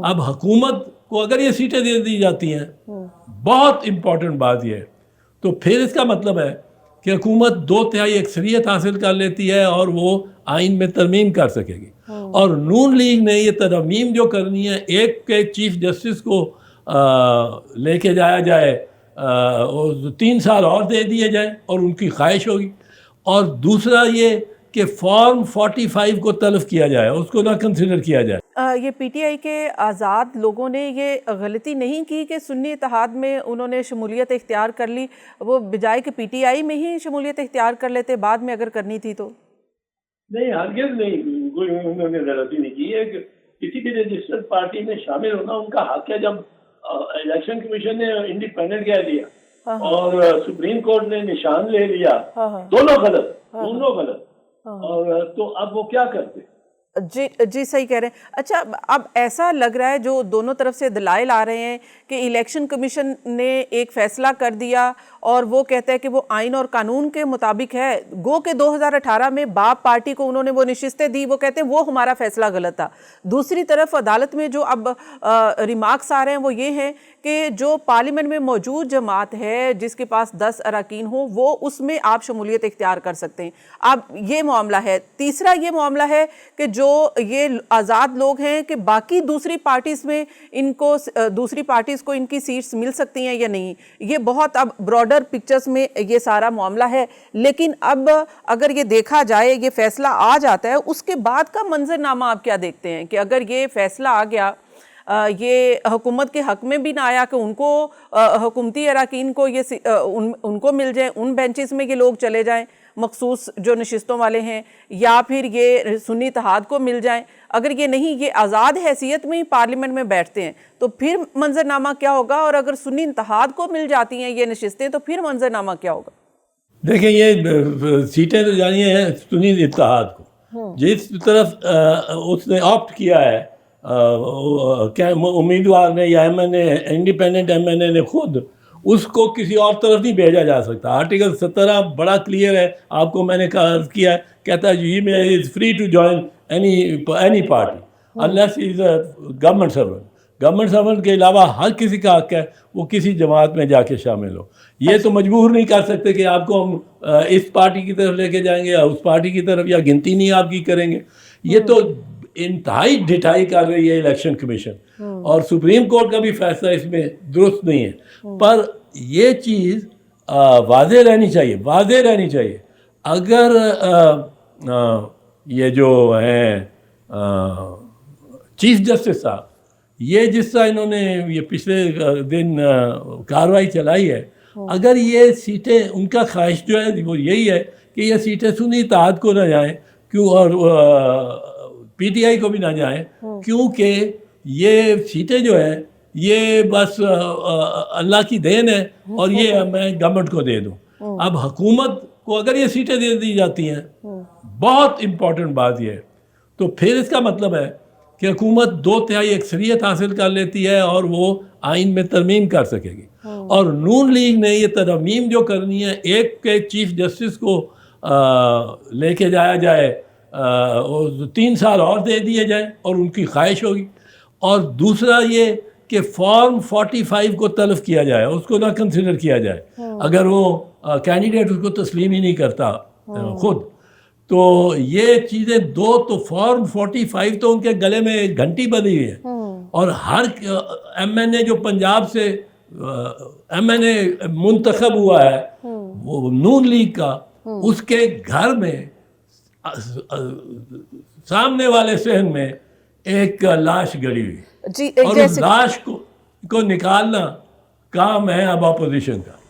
اب حکومت کو اگر یہ سیٹیں دے دی جاتی ہیں، بہت امپورٹنٹ بات یہ ہے، تو پھر اس کا مطلب ہے کہ حکومت 2/3 اکثریت حاصل کر لیتی ہے اور وہ آئین میں ترمیم کر سکے گی. اور نون لیگ نے یہ ترمیم جو کرنی ہے، ایک کے چیف جسٹس کو لے کے جایا جائے، 3 سال اور دے دیے جائیں، اور ان کی خواہش ہوگی. اور دوسرا یہ کہ فارم 45 کو تلف کیا جائے، اس کو نہ کنسیڈر کیا جائے. یہ پی ٹی آئی کے آزاد لوگوں نے یہ غلطی نہیں کی کہ سنی اتحاد میں انہوں نے شمولیت اختیار کر لی، وہ بجائے کہ پی ٹی آئی میں ہی شمولیت اختیار کر لیتے بعد میں اگر کرنی تھی تو؟ نہیں، ہرگز نہیں، کوئی انہوں نے غلطی نہیں کی ہے. کہ کسی بھی رجسٹرڈ پارٹی میں شامل ہونا ان کا حق ہے. جب الیکشن کمیشن نے انڈیپینڈنٹ کہہ دیا اور سپریم کورٹ نے نشان لے لیا، دونوں غلط، اور تو اب وہ کیا کرتے؟ جی صحیح کہہ رہے ہیں. اچھا، اب ایسا لگ رہا ہے جو دونوں طرف سے دلائل آ رہے ہیں کہ الیکشن کمیشن نے ایک فیصلہ کر دیا اور وہ کہتا ہے کہ وہ آئین اور قانون کے مطابق ہے، گو کہ 2018 میں باپ پارٹی کو انہوں نے وہ نشستیں دی، وہ کہتے ہیں وہ ہمارا فیصلہ غلط تھا. دوسری طرف عدالت میں جو اب ریمارکس آ رہے ہیں وہ یہ ہیں کہ جو پارلیمنٹ میں موجود جماعت ہے جس کے پاس 10 اراکین ہوں، وہ اس میں آپ شمولیت اختیار کر سکتے ہیں. اب یہ معاملہ ہے. تیسرا یہ معاملہ ہے کہ جو یہ آزاد لوگ ہیں کہ باقی دوسری پارٹیز میں ان کو دوسری پارٹیز کو ان کی سیٹس مل سکتی ہیں یا نہیں. یہ بہت اب براڈر پکچرز میں یہ سارا معاملہ ہے. لیکن اب اگر یہ دیکھا جائے، یہ فیصلہ آ جاتا ہے، اس کے بعد کا منظرنامہ آپ کیا دیکھتے ہیں کہ اگر یہ فیصلہ آ گیا، یہ حکومت کے حق میں بھی نہ آیا کہ ان کو حکومتی اراکین کو یہ ان کو مل جائیں، ان بینچز میں یہ لوگ چلے جائیں مخصوص جو نشستوں والے ہیں، یا پھر یہ سنی اتحاد کو مل جائیں. اگر یہ نہیں، یہ آزاد حیثیت میں ہی پارلیمنٹ میں بیٹھتے ہیں، تو پھر منظرنامہ کیا ہوگا؟ اور اگر سنی اتحاد کو مل جاتی ہیں یہ نشستیں تو پھر منظرنامہ کیا ہوگا؟ دیکھیں، یہ سیٹیں تو جانی ہیں سنی اتحاد کو. جس طرف اس نے آپٹ کیا ہے امیدوار نے یا ایم این اے، انڈیپینڈنٹ ایم این اے نے خود، اس کو کسی اور طرف نہیں بھیجا جا سکتا. آرٹیکل 17 بڑا کلیئر ہے، آپ کو میں نے عرض کیا ہے، کہتا ہے ہی میں is free to join any party unless he is a government servant. Government servant کے علاوہ ہر کسی کا حق ہے وہ کسی جماعت میں جا کے شامل ہو. یہ تو مجبور نہیں کر سکتے کہ آپ کو ہم اس پارٹی کی طرف لے کے جائیں گے یا اس پارٹی کی طرف، یا گنتی نہیں آپ کی کریں گے. یہ تو انتہائی ڈٹائی کر رہی ہے الیکشن کمیشن، اور سپریم کورٹ کا بھی فیصلہ اس میں درست نہیں ہے. پر یہ چیز واضح رہنی چاہیے. اگر یہ جو ہیں چیف جسٹس صاحب، یہ جس طرح انہوں نے یہ پچھلے دن کارروائی چلائی ہے، اگر یہ سیٹیں، ان کا خواہش جو ہے وہ یہی ہے کہ یہ سیٹیں سنی اتحاد کو نہ جائیں، کیوں، اور پی ٹی آئی کو بھی نہ جائیں، کیونکہ یہ سیٹیں جو ہیں یہ بس اللہ کی دین ہے، اور یہ میں گورنمنٹ کو دے دوں. اب حکومت کو اگر یہ سیٹیں دے دی جاتی ہیں، بہت امپورٹنٹ بات یہ ہے، تو پھر اس کا مطلب ہے کہ حکومت 2/3 اکثریت حاصل کر لیتی ہے اور وہ آئین میں ترمیم کر سکے گی. اور نون لیگ نے یہ ترمیم جو کرنی ہے، ایک کے چیف جسٹس کو لے کے جایا جائے، 3 سال اور دے دیے جائیں، اور ان کی خواہش ہوگی. اور دوسرا یہ کہ فارم 45 کو تلف کیا جائے، اس کو نہ کنسیڈر کیا جائے اگر وہ کینڈیڈیٹ اس کو تسلیم ہی نہیں کرتا خود. تو یہ چیزیں دو، تو فارم 45 تو ان کے گلے میں گھنٹی بندھی ہوئی ہے. اور ہر ایم این اے جو پنجاب سے ایم این اے منتخب ہوا ہے وہ نون لیگ کا، اس کے گھر میں سامنے والے صحن میں ایک لاش گڑی ہوئی، اور اس لاش کو نکالنا کام ہے اب اپوزیشن کا.